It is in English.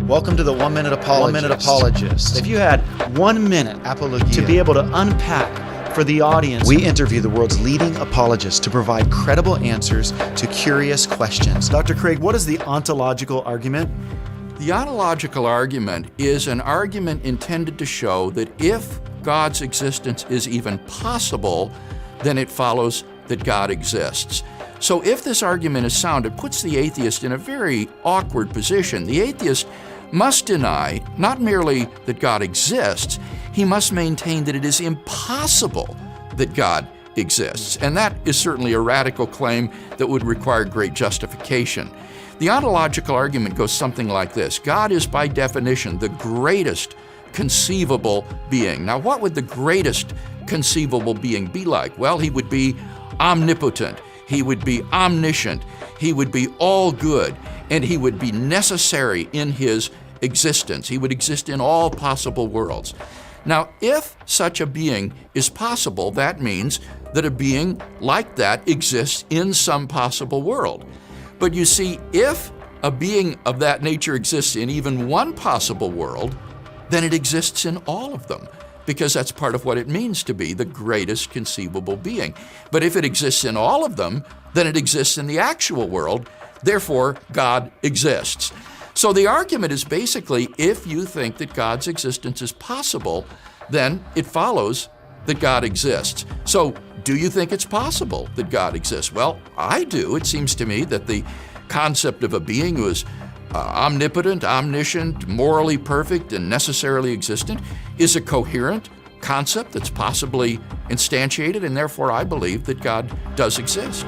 Welcome to the 1 Minute Apologist. If you had 1 minute to be able to unpack for the audience, we interview the world's leading apologists to provide credible answers to curious questions. Dr. Craig, what is the ontological argument? The ontological argument is an argument intended to show that if God's existence is even possible, then it follows that God exists. So if this argument is sound, it puts the atheist in a very awkward position. The atheist must deny not merely that God exists, he must maintain that it is impossible that God exists. And that is certainly a radical claim that would require great justification. The ontological argument goes something like this. God is by definition the greatest conceivable being. Now, what would the greatest conceivable being be like? Well, he would be omnipotent. He would be omniscient. He would be all good. And he would be necessary in his existence. He would exist in all possible worlds. Now, if such a being is possible, that means that a being like that exists in some possible world. But you see, if a being of that nature exists in even one possible world, then it exists in all of them, because that's part of what it means to be the greatest conceivable being. But if it exists in all of them, then it exists in the actual world. Therefore, God exists. So the argument is basically, if you think that God's existence is possible, then it follows that God exists. So do you think it's possible that God exists? Well, I do. It seems to me that the concept of a being who is omnipotent, omniscient, morally perfect, and necessarily existent is a coherent concept that's possibly instantiated, and therefore I believe that God does exist.